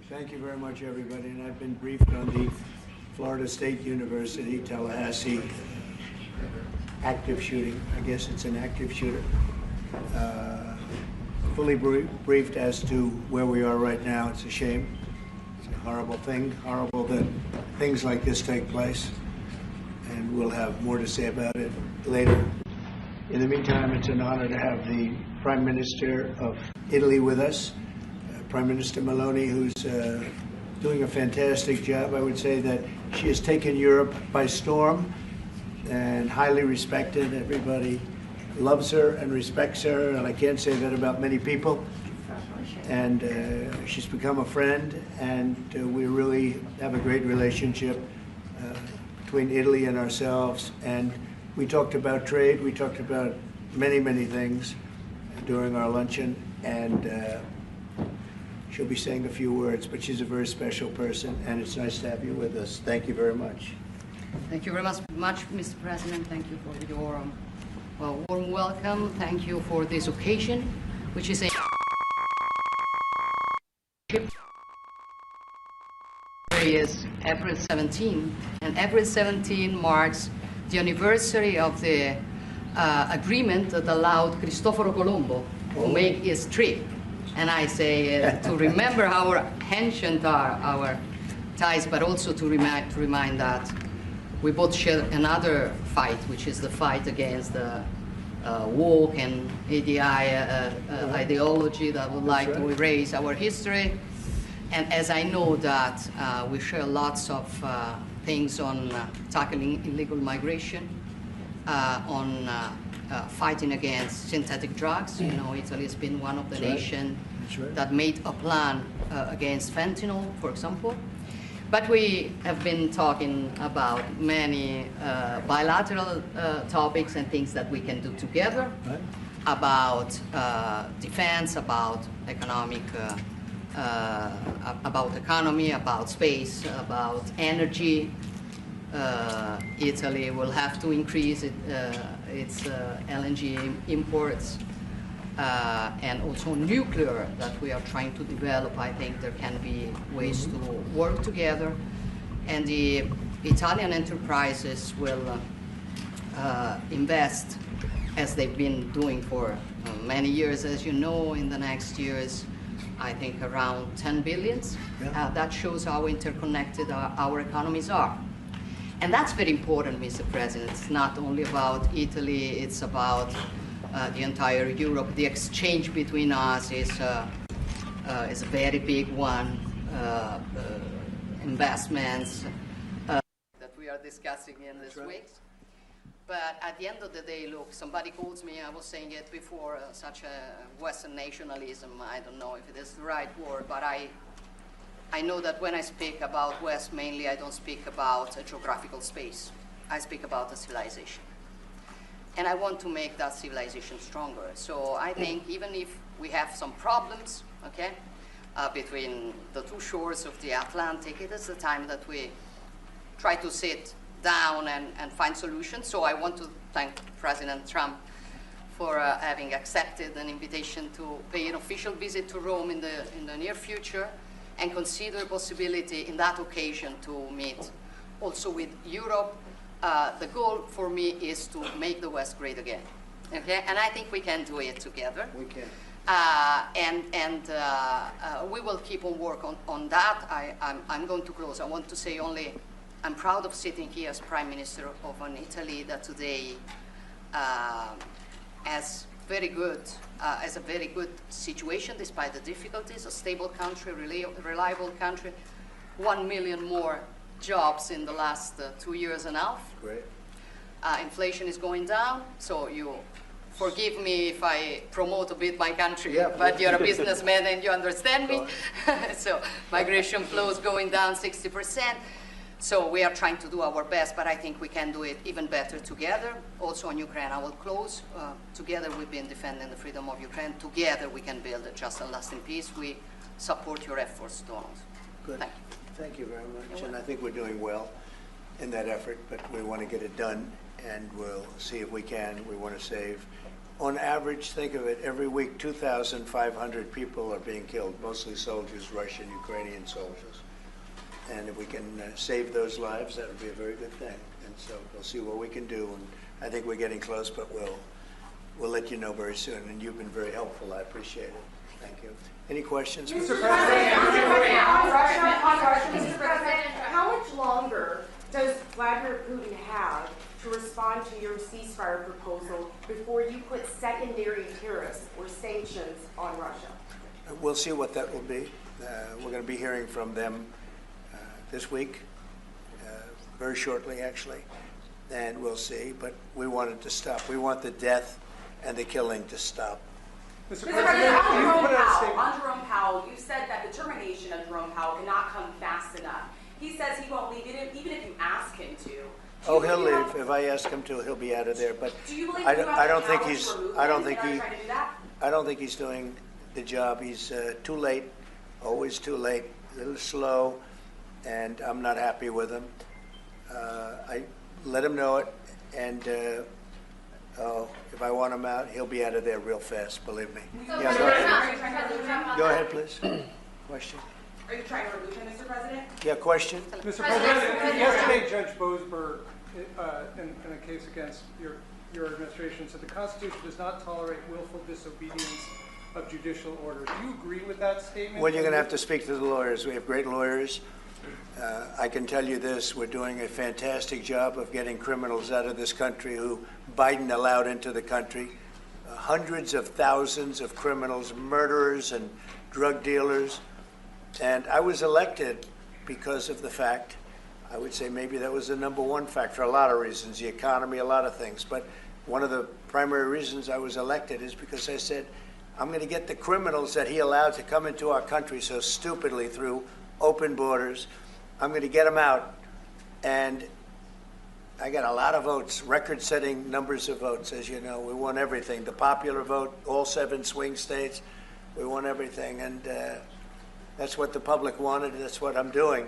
Thank you very much, everybody. And I've been briefed on the Florida State University, Tallahassee active shooting. I guess it's an active shooter. Fully briefed as to where we are right now. It's a shame. It's a horrible thing. Horrible that things like this take place. And we'll have more to say about it later. In the meantime, it's an honor to have the Prime Minister of Italy with us, Prime Minister Meloni, who's doing a fantastic job. I would say that she has taken Europe by storm and highly respected. Everybody loves her and respects her, and I can't say that about many people. And she's become a friend, and we really have a great relationship between Italy and ourselves. And we talked about trade, we talked about many, many things during our luncheon, and she'll be saying a few words, but she's a very special person, and it's nice to have you with us. Thank you very much. Thank you very much, Mr. President. Thank you for your warm welcome. Thank you for this occasion, which is a is April 17, and April 17 marks the anniversary of the agreement that allowed Cristoforo Colombo to make his trip. And I say to remember how ancient are our ties, but also to remind that we both share another fight, which is the fight against the woke and ADI ideology that would like to erase our history. And as I know that we share lots of things on tackling illegal migration, on fighting against synthetic drugs. You know, Italy has been one of the nations that made a plan against fentanyl, for example. But we have been talking about many bilateral topics and things that we can do together, about defense, about economic, about economy, about space, about energy. Italy will have to increase its LNG imports, and also nuclear that we are trying to develop. I think there can be ways to work together, and the Italian enterprises will invest, as they've been doing for many years, as you know, in the next years, I think around 10 billion. That shows how interconnected our economies are. And that's very important, Mr. President. It's not only about Italy, it's about the entire Europe. The exchange between us is a very big one. Investments that we are discussing in this week. But at the end of the day, look, somebody calls me, I was saying it before, such a Western nationalism. I don't know if it is the right word, but I know that when I speak about West, mainly I don't speak about a geographical space. I speak about a civilization. And I want to make that civilization stronger. So I think even if we have some problems, okay, between the two shores of the Atlantic, it is the time that we try to sit down and find solutions. So I want to thank President Trump for having accepted an invitation to pay an official visit to Rome in the near future, and consider the possibility in that occasion to meet also with Europe. The goal for me is to make the West great again, okay? And I think we can do it together. We can. We will keep on work on that. I'm going to close. I want to say only, I'm proud of sitting here as Prime Minister of an Italy that today has a very good situation despite the difficulties, a stable country, reliable country, 1 million more jobs in the last 2 years and a half. Great. Inflation is going down, so you forgive me if I promote a bit my country, but you're a businessman and you understand me. So migration flows going down 60%. So we are trying to do our best, but I think we can do it even better together. Also on Ukraine, I will close. Together we've been defending the freedom of Ukraine. Together we can build a just and lasting peace. We support your efforts, Donald. Good. Thank you. Thank you very much. And I think we're doing well in that effort, but we want to get it done, and we'll see if we can. We want to save On average, think of it, every week 2,500 people are being killed, mostly soldiers, Russian, Ukrainian soldiers. And if we can save those lives, that would be a very good thing. And so we'll see what we can do. And I think we're getting close, but we'll let you know very soon. And you've been very helpful. I appreciate it. Thank you. Any questions? Mr. President, on Russia, Mr. President, how much longer does Vladimir Putin have to respond to your ceasefire proposal before you put secondary tariffs or sanctions on Russia? We'll see what that will be. We're going to be hearing from them this week, very shortly actually, and we'll see. But we want it to stop. We want the death and the killing to stop. Mr. President, on Jerome Powell, you said that the termination of Jerome Powell cannot come fast enough. He says he won't leave, even if you ask him to. Oh, he'll leave. If I ask him to, he'll be out of there. But I don't think he's doing the job. He's too late, always too late, a little slow, and I'm not happy with him. I let him know it, and if I want him out, he'll be out of there real fast, believe me. Yeah, go ahead, please. Question? Are you trying to remove him, Mr. President? Yeah, question? Mr. President, yesterday Judge Boasberg, in a case against your administration, said the Constitution does not tolerate willful disobedience of judicial order. Do you agree with that statement? Well, you're going to have to speak to the lawyers. We have great lawyers. I can tell you this, we're doing a fantastic job of getting criminals out of this country who Biden allowed into the country. Hundreds of thousands of criminals, murderers and drug dealers. And I was elected because of the fact, I would say maybe that was the number one fact for a lot of reasons, the economy, a lot of things. But one of the primary reasons I was elected is because I said, I'm going to get the criminals that he allowed to come into our country so stupidly through open borders. I'm going to get them out. And I got a lot of votes, record-setting numbers of votes, as you know. We won everything. The popular vote, all 7 swing states, we won everything. And that's what the public wanted, and that's what I'm doing.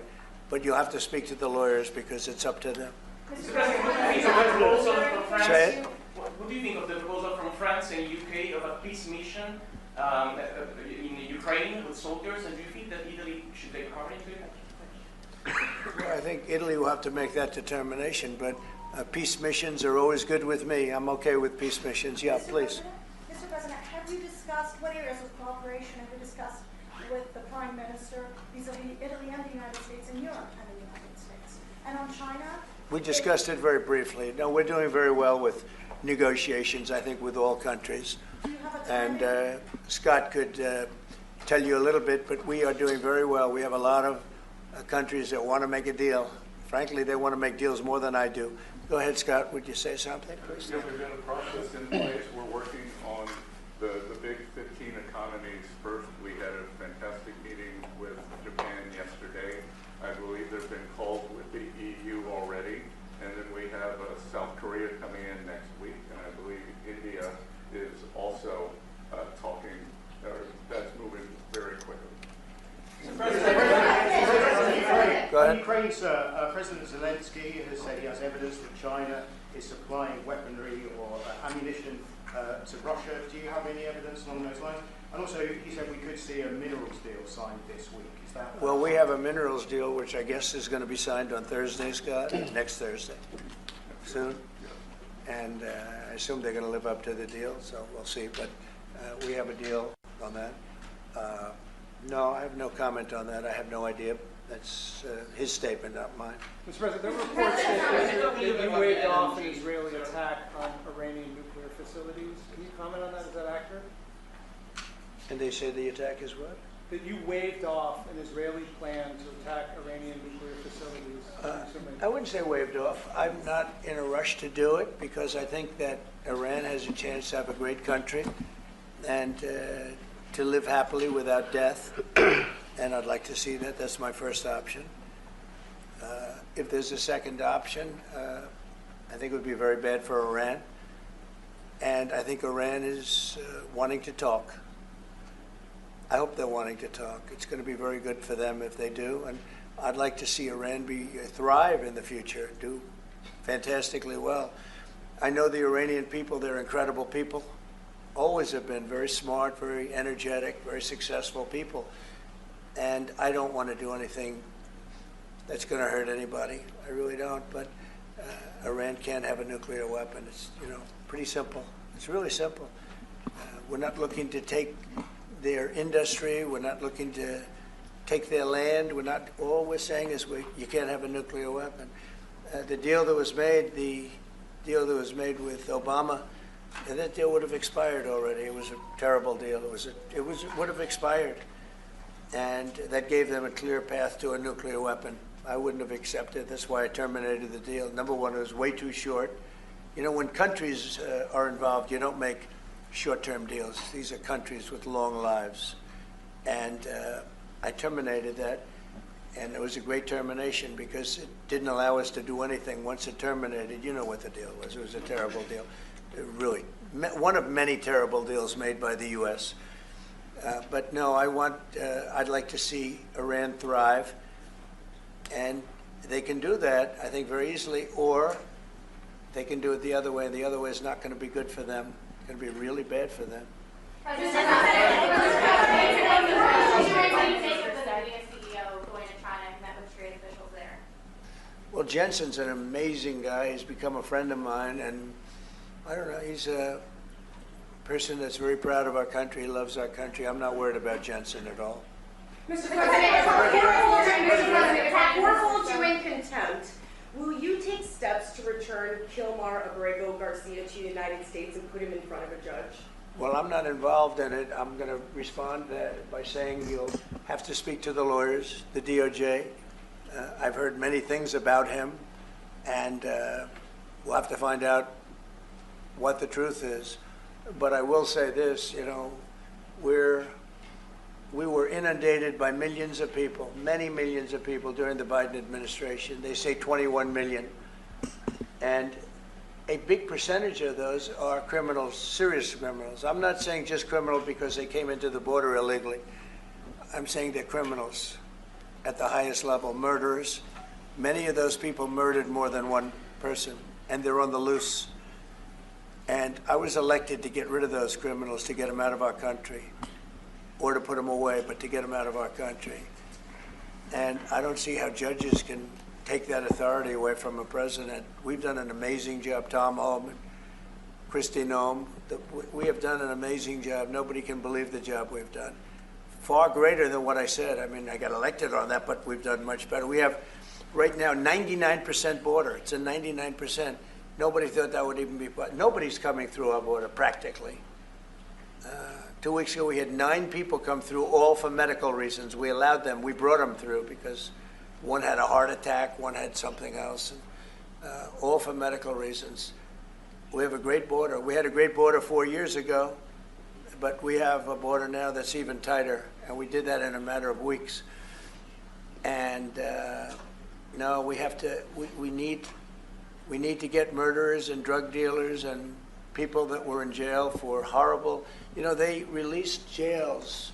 But you have to speak to the lawyers because it's up to them. Mr. President, what do you think of the proposal from France? Say it? What do you think of the proposal from France and UK of a peace mission in Ukraine with soldiers? And do you think that Italy should take part into it? Well, I think Italy will have to make that determination, but peace missions are always good with me. I'm okay with peace missions. Yeah, please. Mr. President, have you discussed what areas of cooperation have you discussed with the Prime Minister vis-a-vis Italy and the United States and Europe and the United States? And on China? We discussed it very briefly. No, we're doing very well with negotiations, I think, with all countries. Do you have a And Scott could tell you a little bit, but we are doing very well. We have a lot of countries that want to make a deal. Frankly, they want to make deals more than I do. Go ahead, Scott. Would you say something, please? Yeah, we've got a process in place. We're working on the big 15 economies first. We had a fantastic meeting with Japan yesterday. I believe there's been calls with the EU already. And then we have South Korea coming in next week. And I believe India is also talking, that's moving very quickly. Go ahead. Ukraine's President Zelensky has said he has evidence that China is supplying weaponry or ammunition to Russia. Do you have any evidence along those lines? And also, he said we could see a minerals deal signed this week. Is that? Well, we have a minerals deal, which I guess is going to be signed on Thursday, Scott, next Thursday, soon. And I assume they're going to live up to the deal, so we'll see. But we have a deal on that. No, I have no comment on that. I have no idea. That's his statement, not mine. Mr. President, there were reports that you waved off an Israeli attack on Iranian nuclear facilities. Can you comment on that? Is that accurate? And they say the attack is what? That you waved off an Israeli plan to attack Iranian nuclear facilities. I wouldn't say waved off. I'm not in a rush to do it because I think that Iran has a chance to have a great country and to live happily without death. And I'd like to see that. That's my first option. If there's a second option, I think it would be very bad for Iran. And I think Iran is wanting to talk. I hope they're wanting to talk. It's going to be very good for them if they do. And I'd like to see Iran thrive in the future, do fantastically well. I know the Iranian people, they're incredible people. always have been very smart, very energetic, very successful people. And I don't want to do anything that's going to hurt anybody. I really don't. But Iran can't have a nuclear weapon. It's, pretty simple. It's really simple. We're not looking to take their industry. We're not looking to take their land. All we're saying is you can't have a nuclear weapon. The deal that was made with Obama, and that deal would have expired already. It was a terrible deal. It would have expired, and that gave them a clear path to a nuclear weapon. I wouldn't have accepted. That's why I terminated the deal. Number one, it was way too short. When countries are involved, you don't make short-term deals. These are countries with long lives, and I terminated that. And it was a great termination because it didn't allow us to do anything. Once it terminated, you know what the deal was. It was a terrible deal. Really, one of many terrible deals made by the U.S. But no, I'd like to see Iran thrive. And they can do that, I think, very easily, or they can do it the other way, and the other way is not going to be good for them. It's going to be really bad for them. Well, Jensen's an amazing guy. He's become a friend of mine, and I don't know, he's a person that's very proud of our country. He loves our country. I'm not worried about Jensen at all. Mr. President, before hold you in contempt, will you take steps to return Kilmar Abrego Garcia to the United States and put him in front of a judge? Well, I'm not involved in it. I'm going to respond by saying you'll have to speak to the lawyers, the DOJ. I've heard many things about him, and we'll have to find out what the truth is. But I will say this, we were inundated by millions of people, many millions of people during the Biden administration. They say 21 million. And a big percentage of those are criminals, serious criminals. I'm not saying just criminal because they came into the border illegally. I'm saying they're criminals at the highest level, murderers. Many of those people murdered more than one person, and they're on the loose. And I was elected to get rid of those criminals, to get them out of our country, or to put them away, but to get them out of our country. And I don't see how judges can take that authority away from a president. We've done an amazing job, Tom Holman, Kristi Noem. We have done an amazing job. Nobody can believe the job we've done. Far greater than what I said. I mean, I got elected on that, but we've done much better. We have right now 99% border. It's a 99%. Nobody thought that would even be, nobody's coming through our border practically. 2 weeks ago, we had 9 people come through, all for medical reasons. We allowed them. We brought them through because one had a heart attack, one had something else, and, all for medical reasons. We have a great border. We had a great border 4 years ago, but we have a border now that's even tighter, and we did that in a matter of weeks. And no, we have to. We need to get murderers and drug dealers and people that were in jail for horrible. They released jails,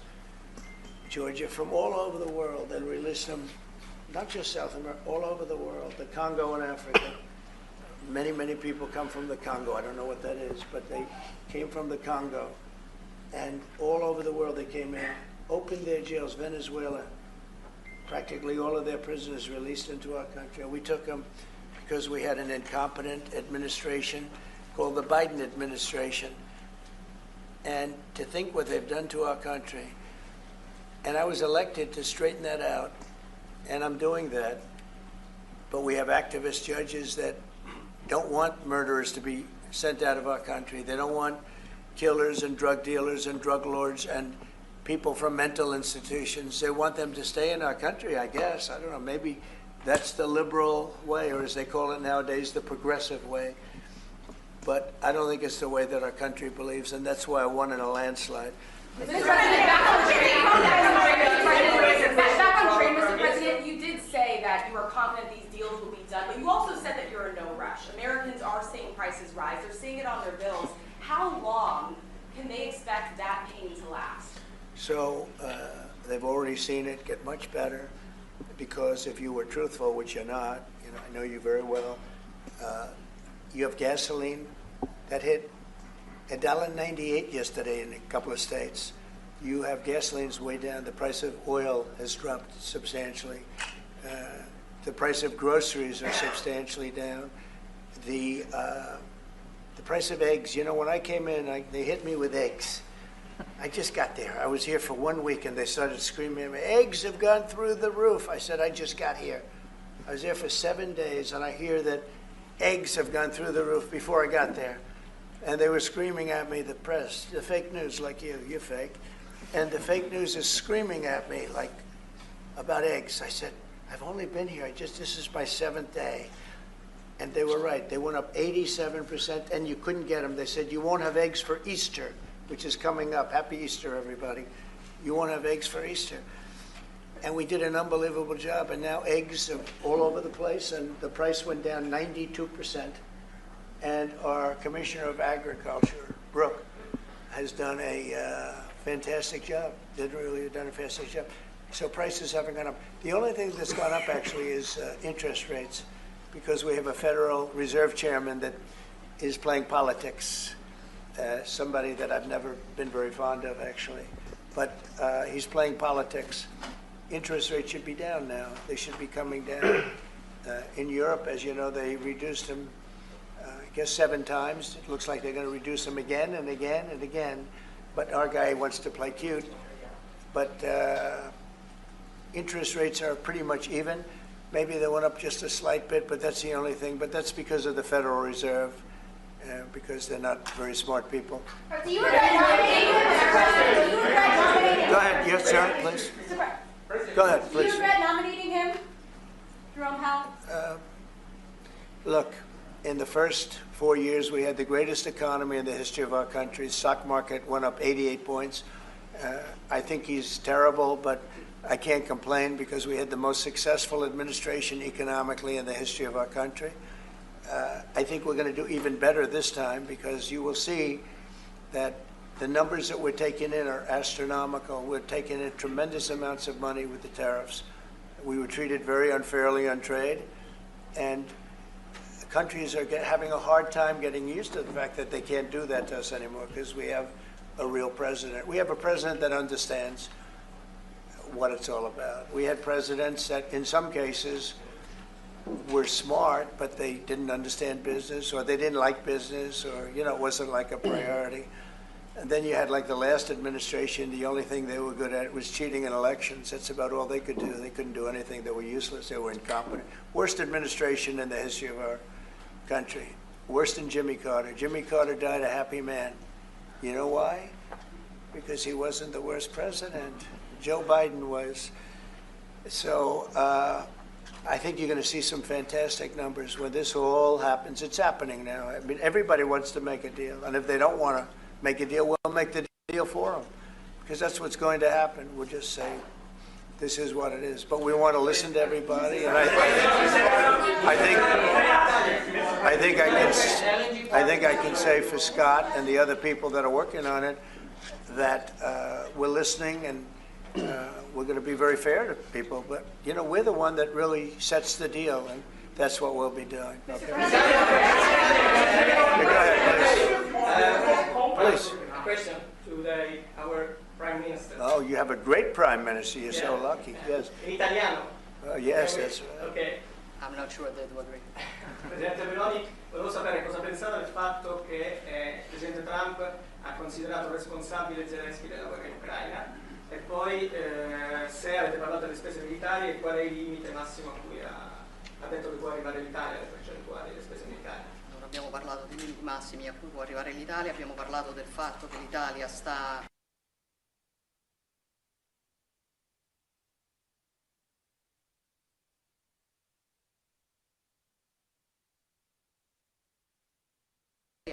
Georgia, from all over the world. They released them, not just South America, all over the world, the Congo and Africa. Many, many people come from the Congo. I don't know what that is, but they came from the Congo. And all over the world they came in, opened their jails. Venezuela, practically all of their prisoners released into our country. And we took them because we had an incompetent administration called the Biden administration. And to think what they've done to our country. And I was elected to straighten that out, and I'm doing that. But we have activist judges that don't want murderers to be sent out of our country. They don't want killers and drug dealers and drug lords and people from mental institutions. They want them to stay in our country, I guess. I don't know, maybe that's the liberal way, or as they call it nowadays, the progressive way. But I don't think it's the way that our country believes, and that's why I won in a landslide. Mr. President, back on trade, Mr. President, you did say that you are confident these deals will be done, but you also said that you're in no rush. Americans are seeing prices rise. They're seeing it on their bills. How long can they expect that pain to last? So they've already seen it get much better, because if you were truthful, which you're not, I know you very well, you have gasoline that hit $1.98 yesterday in a couple of states. You have gasoline's way down. The price of oil has dropped substantially. The price of groceries are substantially down. The price of eggs, you know, when I came in, they hit me with eggs. I just got there. I was here for 1 week and they started screaming at me, eggs have gone through the roof. I said, I just got here. I was there for 7 days and I hear that eggs have gone through the roof before I got there. And they were screaming at me, the press, the fake news, like you're fake. And the fake news is screaming at me like about eggs. I said, I've only been here, this is my 7th day. And they were right. They went up 87% and you couldn't get them. They said, you won't have eggs for Easter, which is coming up. Happy Easter, everybody. You won't have eggs for Easter. And we did an unbelievable job. And now eggs are all over the place and the price went down 92%. And our Commissioner of Agriculture, Brooke, has done a fantastic job. Did really done a fantastic job. So prices haven't gone up. The only thing that's gone up actually is interest rates, because we have a Federal Reserve Chairman that is playing politics. Somebody that I've never been very fond of, actually. But he's playing politics. Interest rates should be down now. They should be coming down. In Europe, as you know, they reduced them, I guess 7 times. It looks like they're going to reduce them again and again and again. But our guy wants to play cute. But interest rates are pretty much even. Maybe they went up just a slight bit, but that's the only thing. But that's because of the Federal Reserve, because they're not very smart people. Do you regret nominating him? Go ahead, yes, sir, please. Go ahead, Do you please. regret nominating him, Jerome Powell? Look, in the first 4 years, we had the greatest economy in the history of our country. Stock market went up 88 points. I think he's terrible, but I can't complain because we had the most successful administration economically in the history of our country. I think we're going to do even better this time because you will see that the numbers that we're taking in are astronomical. We're taking in tremendous amounts of money with the tariffs. We were treated very unfairly on trade, and countries are having a hard time getting used to the fact that they can't do that to us anymore because we have a real president. We have a president that understands what it's all about. We had presidents that in some cases were smart, but they didn't understand business, or they didn't like business, or, you know, it wasn't like a priority. And then you had like the last administration, the only thing they were good at was cheating in elections. That's about all they could do. They couldn't do anything. They were useless. They were incompetent. Worst administration in the history of our country. Worse than Jimmy Carter. Jimmy Carter died a happy man. You know why? Because he wasn't the worst president. Joe Biden was. So I think you're going to see some fantastic numbers when this all happens. It's happening now. I mean, everybody wants to make a deal. And if they don't want to make a deal, we'll make the deal for them. Because that's what's going to happen. We'll just say, this is what it is. But we want to listen to everybody. And I think I can say for Scott and the other people that are working on it that we're listening and we're going to be very fair to people. But, you know, we're the one that really sets the deal, and that's what we'll be doing. Okay? Go ahead, please. Please. Question to our Prime Minister. Oh, you have a great Prime Minister. You're so lucky. Yes. In italiano. Yes, that's right. Okay. I'm not sure they do agree. Presidente Meloni, volevo sapere cosa pensava del fatto che il Presidente Trump ha considerato responsabile Zelensky della guerra in Ucraina e poi se avete parlato delle spese militari e qual è il limite massimo a cui ha detto che può arrivare l'Italia, le percentuali delle spese militari. Non abbiamo parlato dei limiti massimi a cui può arrivare l'Italia, abbiamo parlato del fatto che l'Italia sta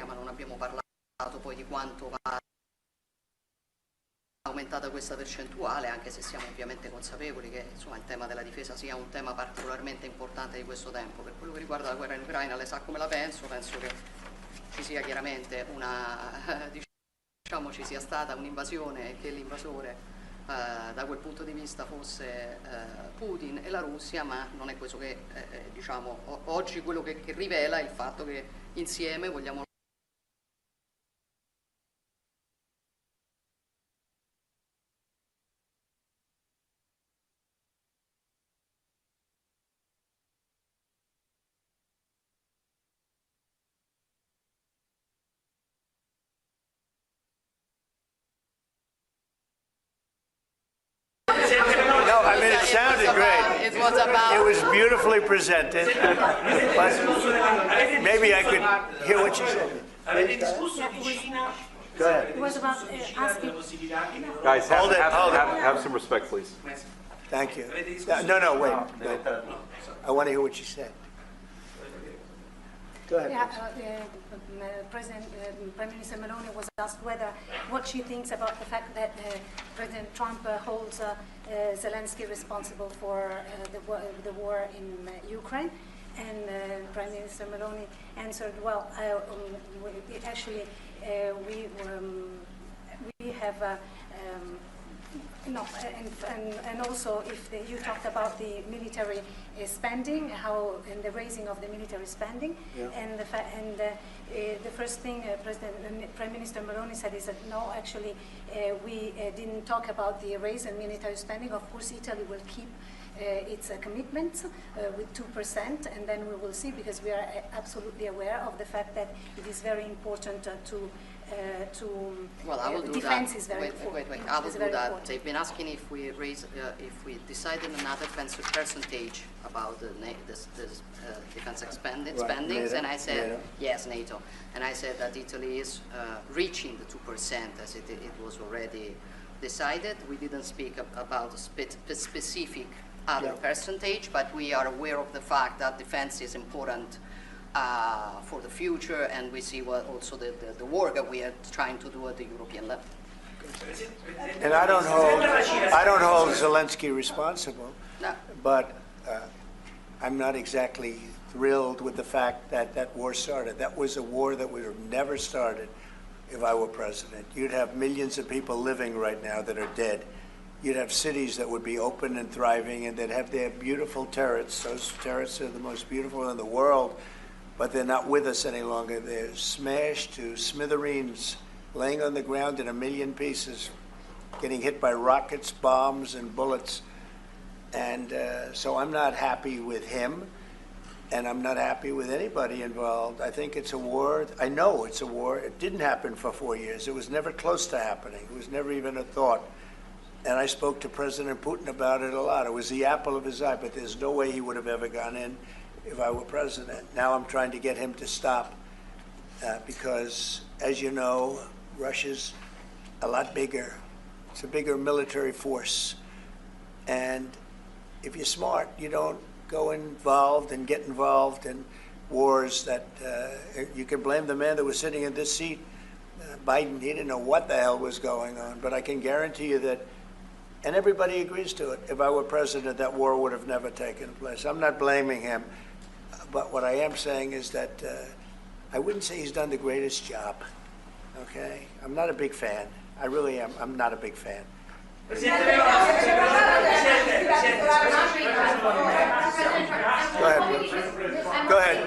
ma non abbiamo parlato poi di quanto va aumentata questa percentuale, anche se siamo ovviamente consapevoli che insomma, il tema della difesa sia un tema particolarmente importante di questo tempo. Per quello che riguarda la guerra in Ucraina, lei sa come la penso che ci sia chiaramente ci sia stata un'invasione e che l'invasore da quel punto di vista fosse Putin e la Russia, ma non è questo che oggi quello che rivela è il fatto che insieme vogliamo it was about. It was beautifully presented. But maybe I could hear what you said. Go ahead. It was about asking. Guys, Hold it. have some respect, please. Thank you. No, wait. I want to hear what you said. Go ahead. Prime Minister Meloni was asked what she thinks about the fact that President Trump holds Zelensky responsible for the war in Ukraine. And Prime Minister Meloni answered, well, we have no, and also if you talked about the military spending, and the raising of the military spending, and the first thing Prime Minister Meloni said is that no, actually we didn't talk about the raise in military spending. Of course, Italy will keep its commitments with 2%, and then we will see, because we are absolutely aware of the fact that it is very important well, I will do defense that. is very important. Wait. I will do that. Important. They've been asking if we decided another percentage about the defense spendings, and I said NATO. Yes, NATO, and I said that Italy is reaching the 2% as it was already decided. We didn't speak about a specific other percentage, but we are aware of the fact that defense is important for the future, and we see what also the work that we are trying to do at the European level. And I don't hold Zelensky responsible, but I'm not exactly thrilled with the fact that that war started. That was a war that would have never started if I were president. You'd have millions of people living right now that are dead. You'd have cities that would be open and thriving, and they'd have their beautiful turrets. Those turrets are the most beautiful in the world, but they're not with us any longer. They're smashed to smithereens, laying on the ground in a million pieces, getting hit by rockets, bombs, and bullets. And so I'm not happy with him, and I'm not happy with anybody involved. I think it's a war. I know it's a war. It didn't happen for 4 years. It was never close to happening. It was never even a thought. And I spoke to President Putin about it a lot. It was the apple of his eye, but there's no way he would have ever gone in if I were president. Now I'm trying to get him to stop because, as you know, Russia's a lot bigger. It's a bigger military force. And if you're smart, you don't go involved and get involved in wars that you can blame the man that was sitting in this seat, Biden. He didn't know what the hell was going on. But I can guarantee you that, and everybody agrees to it, if I were president, that war would have never taken place. I'm not blaming him. But what I am saying is that I wouldn't say he's done the greatest job, okay? I'm not a big fan. I really am. I'm not a big fan. Go ahead, Go ahead.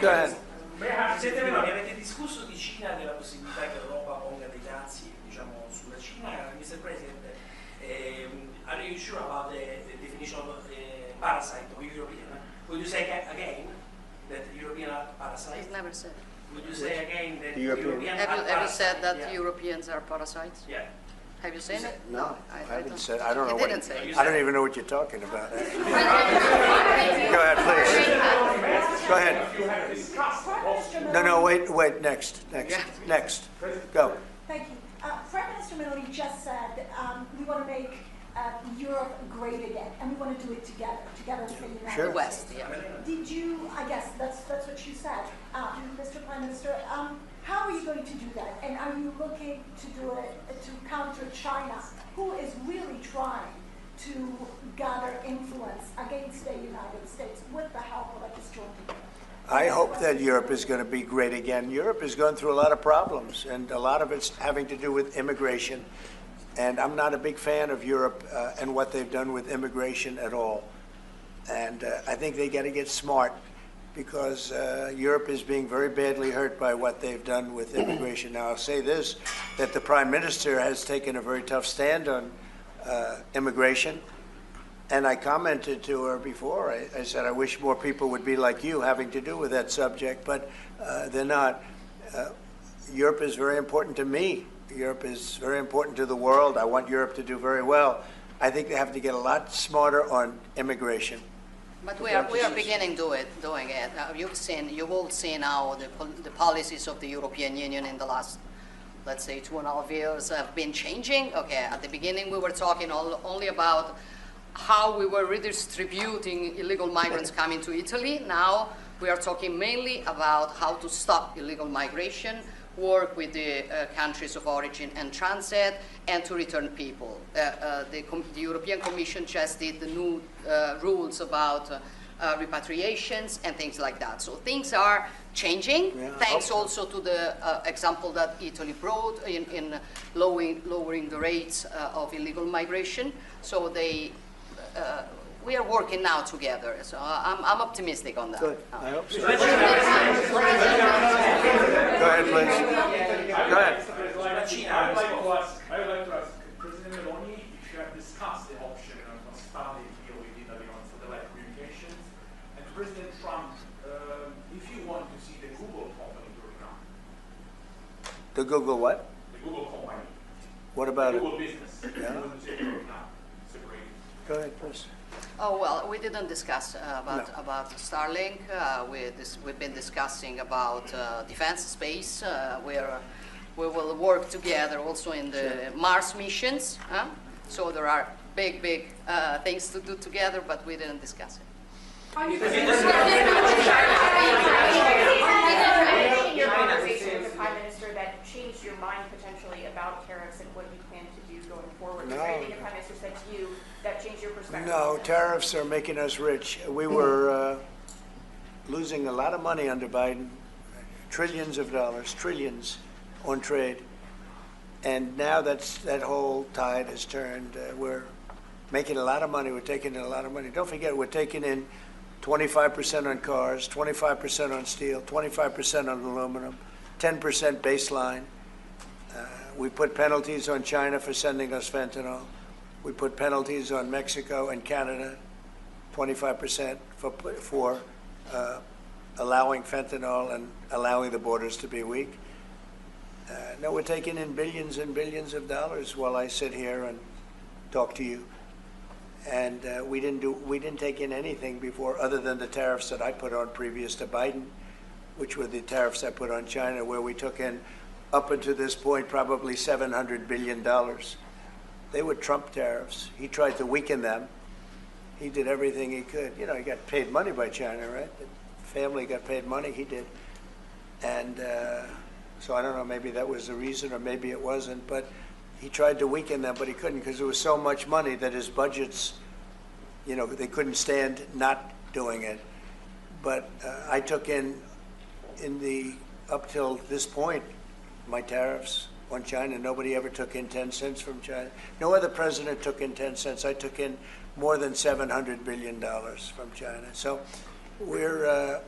Go ahead. Presidente Meloni, avete discusso di Cina, della possibilità che l'Europa ponga dei dazi, diciamo, sulla Cina. Mr. President, are you sure about the definition of parasite of European? Would you say again that European are parasites? He's never said. Would you say again that European. Have you said that Europeans are parasites? Yeah. Have you said it? No, I haven't said. I don't know You what. didn't say it. I don't even know what you're talking about. Go ahead, please. Go ahead. No, wait. Next. Go. Thank you. Prime Minister Meloni just said we want to make Europe great again, and we want to do it together with the United Sure. West, yeah. Did you? I guess that's what you said, Mr. Prime Minister. How are you going to do that? And are you looking to do it to counter China, who is really trying to gather influence against the United States with the help of this joint agreement? I hope that Europe is going to be great again. Europe is going through a lot of problems, and a lot of it's having to do with immigration. And I'm not a big fan of Europe and what they've done with immigration at all. And I think they got to get smart, because Europe is being very badly hurt by what they've done with immigration. Now, I'll say this, that the Prime Minister has taken a very tough stand on immigration. And I commented to her before. I said, I wish more people would be like you having to do with that subject, but they're not. Europe is very important to me. Europe is very important to the world. I want Europe to do very well. I think they have to get a lot smarter on immigration. But we are beginning doing it. You've all seen how the policies of the European Union in the last, let's say, 2.5 years have been changing. Okay, at the beginning we were talking only about how we were redistributing illegal migrants coming to Italy. Now we are talking mainly about how to stop illegal migration, work with the countries of origin and transit, and to return people. The European Commission just did the new rules about repatriations and things like that. So things are changing, thanks also to the example that Italy brought in lowering the rates of illegal migration. So we are working now together, so I'm optimistic on that. Good. I hope so. Go ahead, please. Go ahead. I would like to ask President Meloni if you have discussed the option of a Starlink deal with Italy on satellite communications, and President Trump, if you want to see the Google company going on. The Google what? The Google company. What about Google it? business. Yeah. You want to see it going on. Separate. Go ahead, please. Oh, well, we didn't discuss about Starlink. We've been discussing about defense space, where we will work together also in the Mars missions. So there are big things to do together, but we didn't discuss it. In your conversation with the Prime Minister that changed your mind potentially about tariffs and what you plan to do going forward? Was there anything the Prime Minister said to you that changed your perspective? No, tariffs are making us rich. We were losing a lot of money under Biden, trillions of dollars, trillions on trade. And now that whole tide has turned. We're making a lot of money. We're taking in a lot of money. Don't forget, we're taking in 25% on cars, 25% on steel, 25% on aluminum, 10% baseline. We put penalties on China for sending us fentanyl. We put penalties on Mexico and Canada, 25% for allowing fentanyl and allowing the borders to be weak. No, we're taking in billions and billions of dollars while I sit here and talk to you. And we didn't take in anything before, other than the tariffs that I put on previous to Biden, which were the tariffs I put on China, where we took in, up until this point, probably $700 billion. They were Trump tariffs. He tried to weaken them. He did everything he could. You know, he got paid money by China, right? The family got paid money. He did. And so I don't know, maybe that was the reason, or maybe it wasn't. But he tried to weaken them, but he couldn't, because there was so much money that his budgets, you know, they couldn't stand not doing it. But I took in up till this point, my tariffs on China. Nobody ever took in 10 cents from China. No other president took in 10 cents. I took in more than $700 billion from China. So we're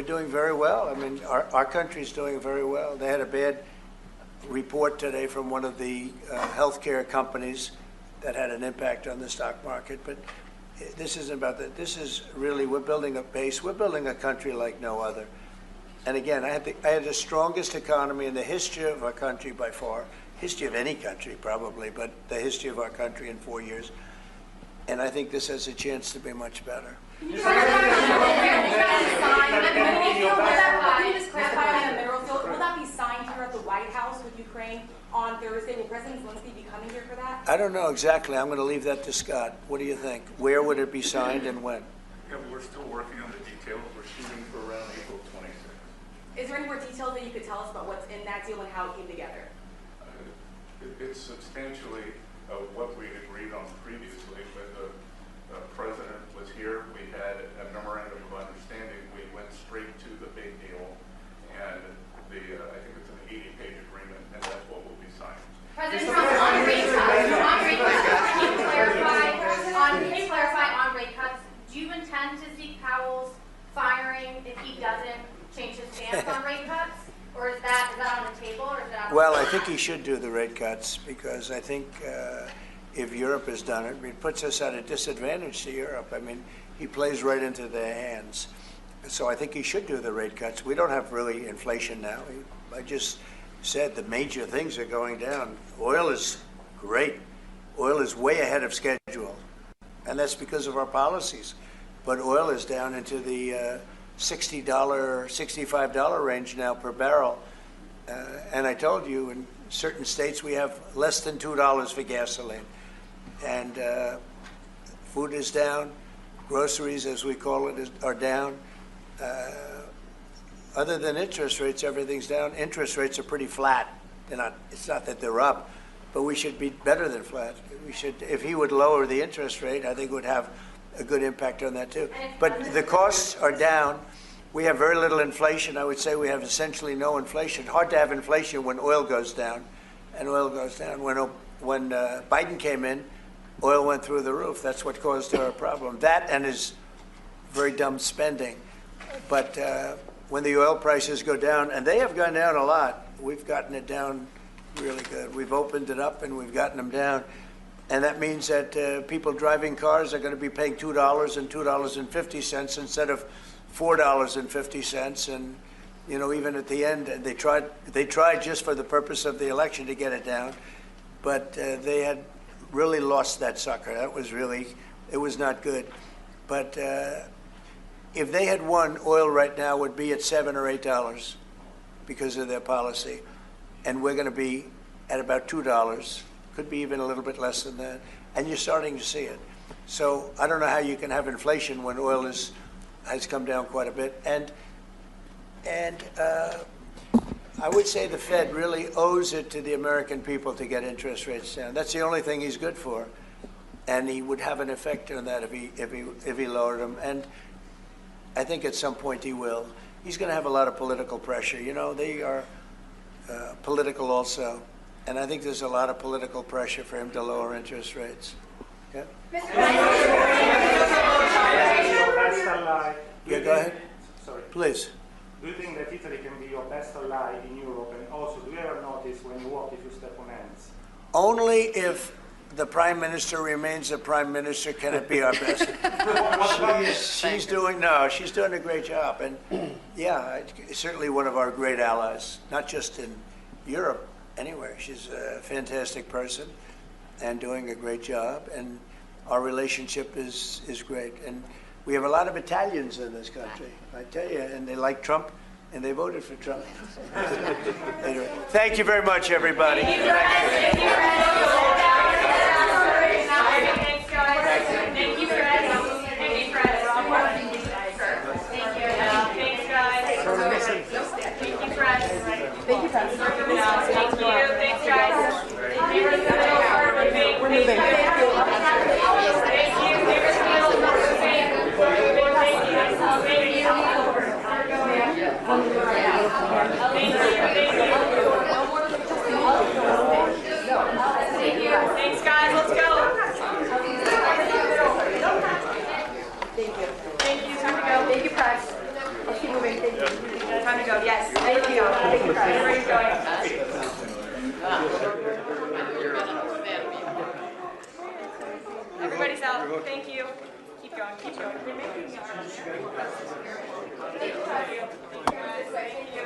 doing very well. I mean, our country's doing very well. They had a bad report today from one of the healthcare companies that had an impact on the stock market. But this isn't about that. This is really, we're building a base. We're building a country like no other. And again, I had the strongest economy in the history of our country by far, history of any country probably, but the history of our country in 4 years. And I think this has a chance to be much better. Can you just clarify on the mineral deal? Will that be signed here at the White House with Ukraine on Thursday? Will President Zelensky be coming here for that? I don't know exactly. I'm going to leave that to Scott. What do you think? Where would it be signed and when? Yeah, we're still working on the details. We're shooting for around April 26th. Is there any more details that you could tell us about what's in that deal and how it came together? It's substantially what we agreed on previously, but the president was here. We had a memorandum of understanding. We went straight to the big deal, and I think it's an 80-page agreement, and that's what will be signed. President Trump, on rate cuts, can you clarify on rate cuts, do you intend to seek Powell's firing if he doesn't change his stance on rate cuts? Or is that on the table? Or is that well, I think he should do the rate cuts, because I think if Europe has done it, it puts us at a disadvantage to Europe. I mean, he plays right into their hands. So I think he should do the rate cuts. We don't have really inflation now. I just said the major things are going down. Oil is great. Oil is way ahead of schedule, and that's because of our policies. But oil is down into the $60, $65 range now per barrel. And I told you, in certain states we have less than $2 for gasoline. And food is down. Groceries, as we call it, are down. Other than interest rates, everything's down. Interest rates are pretty flat. They're not, it's not that they're up, but we should be better than flat. We should, if he would lower the interest rate, I think it would have a good impact on that too. But the costs are down. We have very little inflation. I would say we have essentially no inflation. Hard to have inflation when oil goes down, and oil goes down. When Biden came in, oil went through the roof. That's what caused our problem. That and his very dumb spending. But when the oil prices go down, and they have gone down a lot, we've gotten it down really good. We've opened it up and we've gotten them down. And that means that people driving cars are going to be paying $2 and $2.50 instead of $4.50. And, you know, even at the end, they tried just for the purpose of the election to get it down. But they had really lost that sucker. That was really, it was not good. But if they had won, oil right now would be at $7 or $8 because of their policy. And we're going to be at about $2. Could be even a little bit less than that. And you're starting to see it. So I don't know how you can have inflation when oil has come down quite a bit. And I would say the Fed really owes it to the American people to get interest rates down. That's the only thing he's good for. And he would have an effect on that if he lowered them. And I think at some point he will. He's going to have a lot of political pressure. You know, they are political also. And I think there's a lot of political pressure for him to lower interest rates. Yeah? Yeah, go ahead. Sorry. Please. Do you think that Italy can be your best ally in Europe? And also, do you ever notice when you walk if you step on hands? Only if the Prime Minister remains the Prime Minister can it be our best. she's doing a great job. And yeah, certainly one of our great allies, not just in Europe, anywhere. She's a fantastic person and doing a great job. And our relationship is great. And we have a lot of Italians in this country, I tell you, and they like Trump, and they voted for Trump. Anyway, thank you very much, everybody. Thank you, Fred. Thank you, Fred. Thank you, Fred. Thank you. Thanks, guys. Thank you, Fred. Thank you, Fred. Thank you. Thanks, guys. Thank you. We're moving. Thank you. Thanks, guys. Let's go. Thank you. Thank you. Time to go. Thank you, Press. Let's keep moving. Thank you. Time to go. Yes. Thank you. Thank you, Press. Everybody's going. Everybody's out. Thank you. Keep going. Keep going. Thank you.